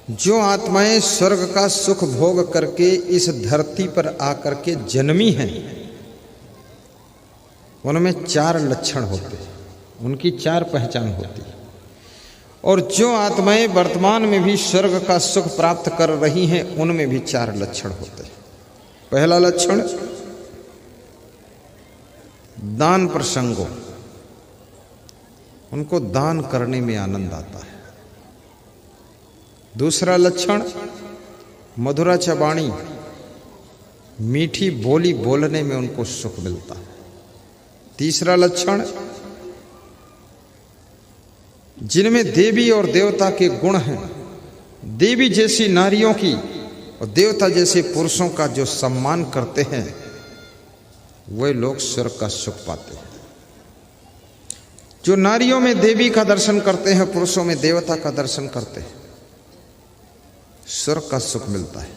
जो आत्माएं स्वर्ग का सुख भोग करके इस धरती पर आकर के जन्मी हैं, उनमें 4 लक्षण होते हैं, उनकी 4 पहचान होती है। और जो आत्माएं वर्तमान में भी स्वर्ग का सुख प्राप्त कर रही हैं, उनमें भी 4 लक्षण होते हैं। पहला लक्षण दान प्रसंगों, उनको दान करने में आनंद आता है। दूसरा लक्षण मधुराचा वाणी, मीठी बोली बोलने में उनको सुख मिलता है। तीसरा लक्षण जिनमें देवी और देवता के गुण हैं, देवी जैसी नारियों की और देवता जैसे पुरुषों का जो सम्मान करते हैं, वे लोग स्वर्ग का सुख पाते हैं। जो नारियों में देवी का दर्शन करते हैं, पुरुषों में देवता का दर्शन करते हैं, स्वर्ग का सुख मिलता है।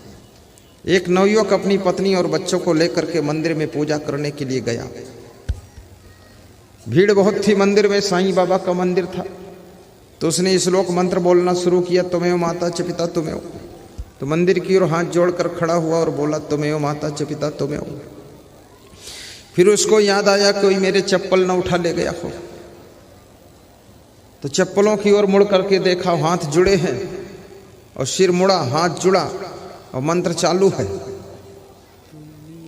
एक नवयुवक अपनी पत्नी और बच्चों को लेकर के मंदिर में पूजा करने के लिए गया। भीड़ बहुत थी मंदिर में, साईं बाबा का मंदिर था। तो उसने श्लोक मंत्र बोलना शुरू किया, तुमेव माता च पिता तुमेव। तो मंदिर की ओर हाथ जोड़कर खड़ा हुआ और बोला, तुमेव माता च पिता तुमेव। फिर उसको याद आया कोई मेरे चप्पल न उठा ले गया हो। तो चप्पलों की ओर मुड़ करके देखा, हाथ जुड़े हैं और सिर मुड़ा, हाथ जुड़ा और मंत्र चालू है।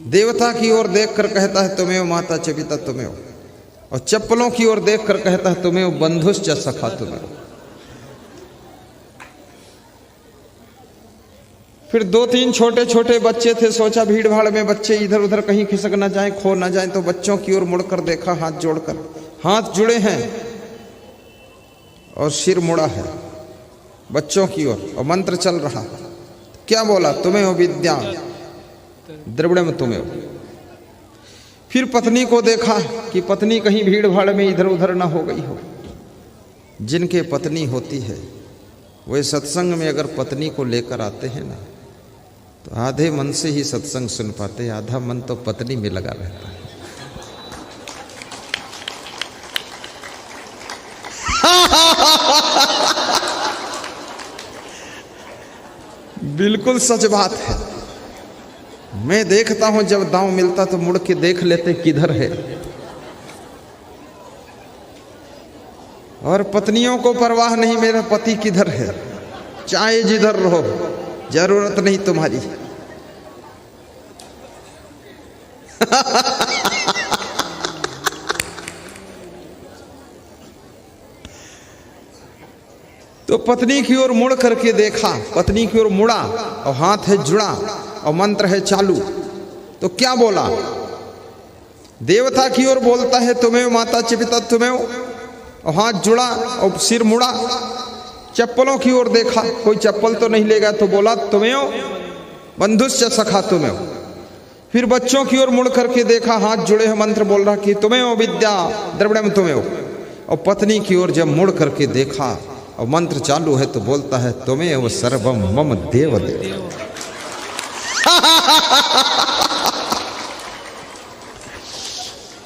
देवता की ओर देखकर कहता है, तुमेव माता च पिता तुमेव। और चप्पलों की ओर देखकर कहता है, तुमेव बंधुश्च सखा तुमेव। फिर 2-3 छोटे छोटे बच्चे थे। सोचा भीड़ भाड़ में बच्चे इधर उधर कहीं खिसक ना जाए, खो ना जाए। तो बच्चों की ओर मुड़कर देखा, हाथ जोड़कर, हाथ जुड़े हैं और सिर मुड़ा है बच्चों की ओर और मंत्र चल रहा। क्या बोला? तुमेव विद्या द्रविड़म तुमेव। फिर पत्नी को देखा कि पत्नी कहीं भीड़ भाड़ में इधर उधर ना हो गई हो। जिनके पत्नी होती है वे सत्संग में अगर पत्नी को लेकर आते हैं ना, तो आधे मन से ही सत्संग सुन पाते, आधा मन तो पत्नी में लगा रहता है। बिल्कुल सच बात है। मैं देखता हूं जब दांव मिलता तो मुड़ के देख लेते किधर है। और पत्नियों को परवाह नहीं मेरा पति किधर है, चाहे जिधर रहो, जरूरत नहीं तुम्हारी। तो पत्नी की ओर मुड़ करके देखा, पत्नी की ओर मुड़ा और हाथ है जुड़ा और मंत्र है चालू। तो क्या बोला? देवता की ओर बोलता है, तुमेव माता च पिता तुमेव, और हाथ जुड़ा और सिर मुड़ा। चप्पलों की ओर देखा, कोई चप्पल तो नहीं लेगा, तो बोला, तुमेव बंधुश्च सखा तुमेव। फिर बच्चों की ओर मुड़ करके देखा, हाथ जुड़े हैं, मंत्र बोल रहा कि तुमेव विद्या द्रविड़म तुमेव। और पत्नी की ओर जब मुड़ करके देखा और मंत्र चालू है, तो बोलता है, तुमेव सर्वम मम देव देव।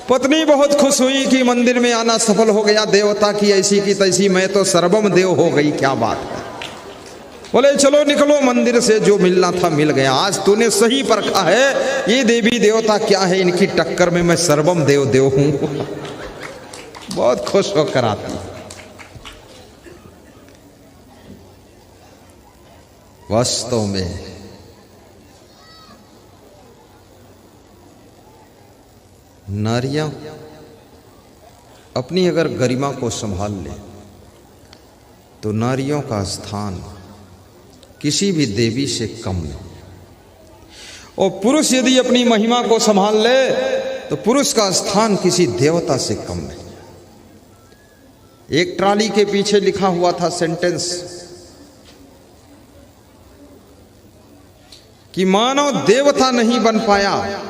पत्नी बहुत खुश हुई कि मंदिर में आना सफल हो गया, देवता की ऐसी की तैसी, मैं तो सर्वम देव हो गई। क्या बात है। बोले चलो निकलो मंदिर से, जो मिलना था मिल गया। आज तूने सही परखा है, ये देवी देवता क्या है, इनकी टक्कर में मैं सर्वम देव देव हूं। बहुत खुश होकर आती। वास्तव में नारियां अपनी अगर गरिमा को संभाल ले, तो नारियों का स्थान किसी भी देवी से कम नहीं। और पुरुष यदि अपनी महिमा को संभाल ले, तो पुरुष का स्थान किसी देवता से कम नहीं। एक ट्राली के पीछे लिखा हुआ था सेंटेंस कि मानव देवता नहीं बन पाया,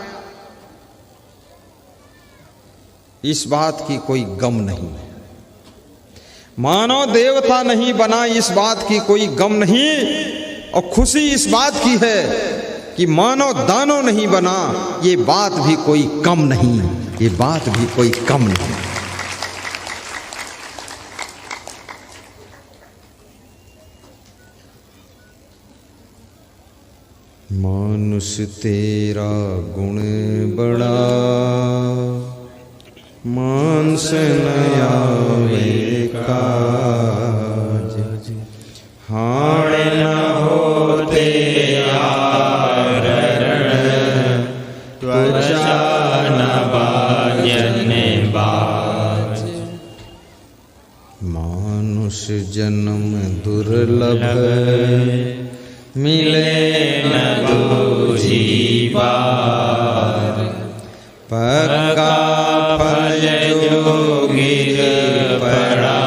इस बात की कोई गम नहीं। मानव देवता नहीं बना, इस बात की कोई गम नहीं। और खुशी इस बात की है कि मानव दानव नहीं बना, ये बात भी कोई कम नहीं, ये बात भी कोई कम नहीं। मानुष तेरा गुण बड़ा, मानस न आवे काज, हाण न होते आरण, त्वचा न बाजन बाज। मानुष जन्म दुर्लभ, मिले न दूजी बार, पक्का फल जो गिर पड़ा,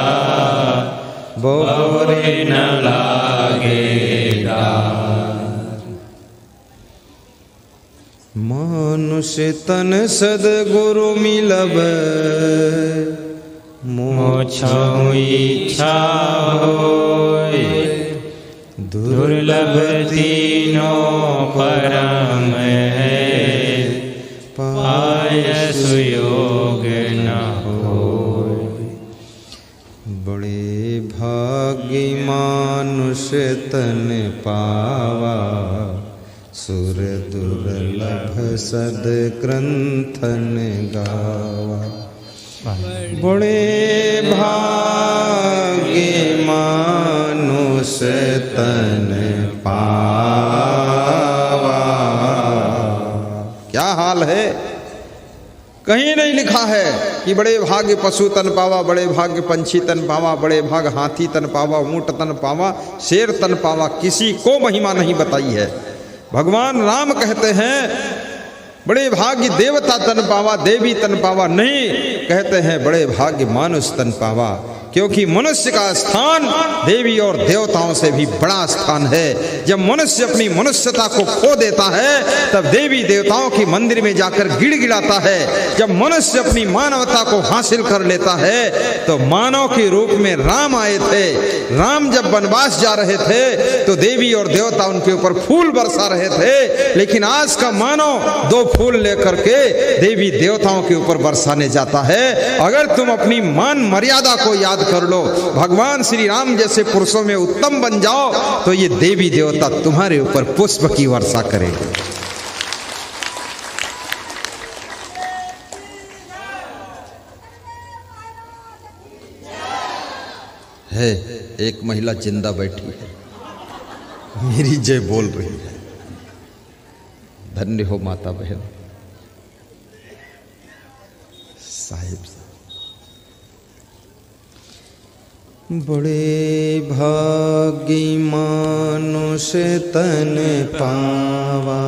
बोरे न लागे डार। मानुष तन सद्गुरु मिलब, मोक्षो इच्छा होय, दुर्लभ तीनों परम है, पाय सुयोग न होय। बड़े भाग्य मानुष तन पावा, सुर दुर्लभ सद्ग्रंथन गावा। बड़े भाग्य मानुष तन पावा। क्या हाल है? कहीं नहीं लिखा है कि बड़े भाग्य पशु तन पावा, बड़े भाग्य पंछी तन पावा, बड़े भाग हाथी तन पावा, ऊंट तन पावा, शेर तन पावा। किसी को महिमा नहीं बताई है। भगवान राम कहते हैं बड़े भाग्य देवता तन पावा, देवी तन पावा। नहीं, कहते हैं बड़े भाग्य मानुष तन पावा, क्योंकि मनुष्य का स्थान देवी और देवताओं से भी बड़ा स्थान है। जब मनुष्य अपनी मनुष्यता को खो देता है, तब देवी देवताओं की मंदिर में जाकर गिड़गिड़ाता है। जब मनुष्य अपनी मानवता को हासिल कर लेता है, तो मानव के रूप में राम आए थे। राम जब वनवास जा रहे थे, तो देवी और देवता उनके ऊपर फूल बरसा रहे थे। लेकिन आज का मानव 2 फूल लेकर के देवी देवताओं के ऊपर बरसाने जाता है। अगर तुम अपनी मान मर्यादा को याद कर लो, भगवान श्री राम जैसे पुरुषों में उत्तम बन जाओ, तो ये देवी देवता तुम्हारे ऊपर पुष्प की वर्षा करेंगे। है एक महिला जिंदा बैठी है, मेरी जय बोल रही है। धन्य हो माता बहन साहिब। बड़े भाग्य मानुष तन पावा,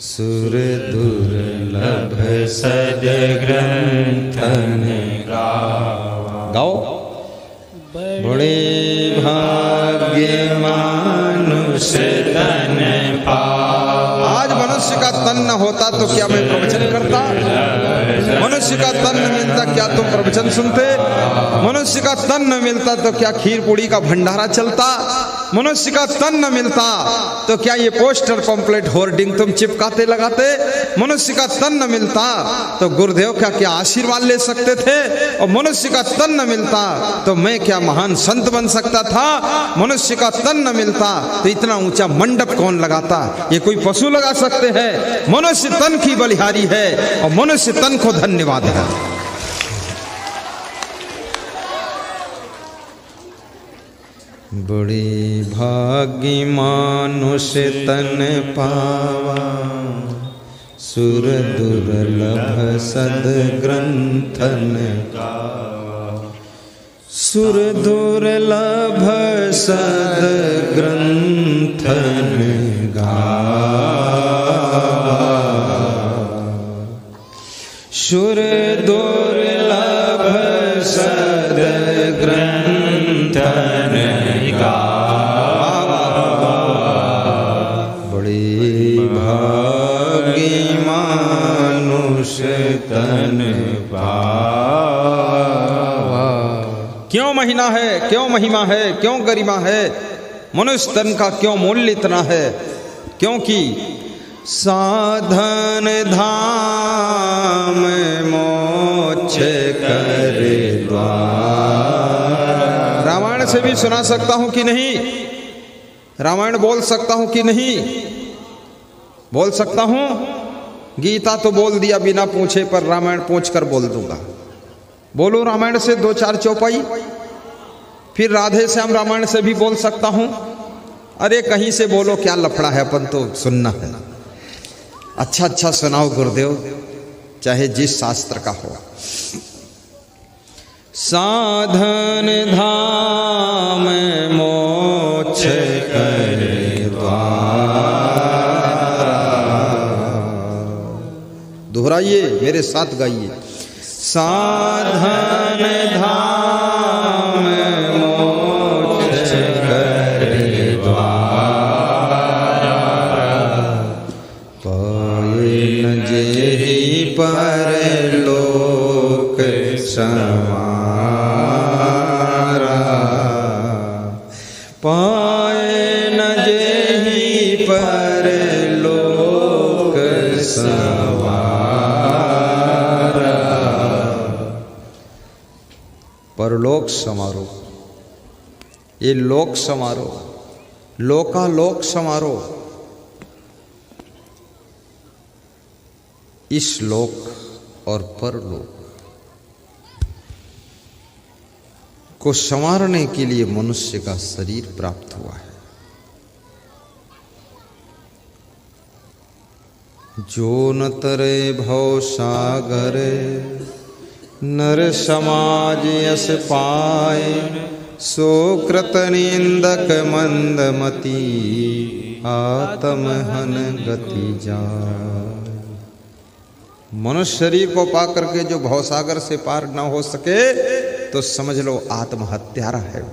सुर दुर्लभ सद्ग्रंथन गावा। गाओ। बड़े भाग्य मानुष तन पावा। आज मनुष्य का तन न होता तो क्या मैं प्रवचन करता? मनुष्य का तन न मिलता क्या तुम प्रवचन सुनते? मनुष्य का तन न मिलता तो क्या खीर पूड़ी का भंडारा चलता? मनुष्य का तन न मिलता तो क्या ये पोस्टर पंपलेट होर्डिंग तुम चिपकाते लगाते? मनुष्य का तन न मिलता तो गुरुदेव का क्या आशीर्वाद ले सकते थे? और मनुष्य का तन न मिलता तो मैं क्या महान संत बन सकता था? मनुष्य का तन न मिलता तो इतना ऊंचा मंडप कौन लगाता? ये कोई पशु लगा सकते हैं? मनुष्य तन की बलिहारी है और मनुष्य तन को धन्यवाद है। बड़े भाग्य मानुष तन पावा, सुर दुर्लभ सद्ग्रंथन गावा। सुर दुर्लभ सद्ग्रंथन गावा। सुर दुर्लभ सद्ग्रंथन गावा। बड़े भाग्य मानुष तन पावा। क्यों महीना है, क्यों महिमा है, क्यों गरिमा है? मनुष्य तन का क्यों मूल्य इतना है? क्योंकि साधन धाम मोक्ष कर द्वार। रामायण से भी सुना सकता हूं कि नहीं? रामायण बोल सकता हूं कि नहीं? बोल सकता हूं। गीता तो बोल दिया बिना पूछे, पर रामायण पूछ कर बोल दूंगा। बोलूं रामायण से 2-4 चौपाई, फिर राधे श्याम रामायण से भी बोल सकता हूं। अरे कहीं से बोलो, क्या लफड़ा है, अपन तो सुनना है। अच्छा अच्छा सुनाओ गुरुदेव, चाहे जिस शास्त्र का हो। साधन धाम मोक्ष करे द्वारा। दोहराइए, मेरे साथ गाइए। साधन धाम मोक्ष करे द्वारा, पाए न जेहि परलोक समारा, पाए न जेहि परलोक समारा। परलोक समारोह, ये लोक समारोह, लोकालोक समारोह, इस लोक और परलोक को संवारने के लिए मनुष्य का शरीर प्राप्त हुआ है। जो न तरे भव सागर, नर समाज यस पाए, सो कृत निंदक मंदमती, आत्महन गति जाय। मनुष्य शरीर को पा करके जो भवसागर से पार न हो सके, तो समझ लो आत्महत्यारा है।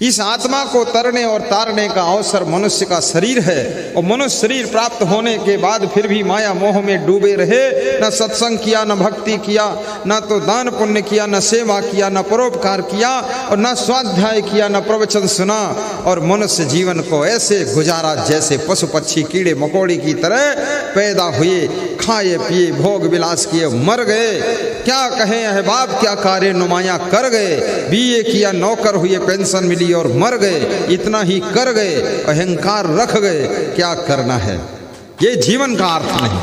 इस आत्मा को तरने और तारने का अवसर मनुष्य का शरीर है। और मनुष्य शरीर प्राप्त होने के बाद फिर भी माया मोह में डूबे रहे, न सत्संग किया, न भक्ति किया, न तो दान पुण्य किया, न सेवा किया, न परोपकार किया, और न स्वाध्याय किया, न प्रवचन सुना, और मनुष्य जीवन को ऐसे गुजारा जैसे पशु पक्षी कीड़े मकोड़ी की तरह पैदा हुए, खाए पिए, भोग विलास किए, मर गए। क्या कहें अहबाब, क्या कार्य नुमाया कर गए। बीए किया, नौकर हुए, पेंशन मिली और मर गए। इतना ही कर गए, अहंकार रख गए। क्या करना है, ये जीवन का अर्थ नहीं।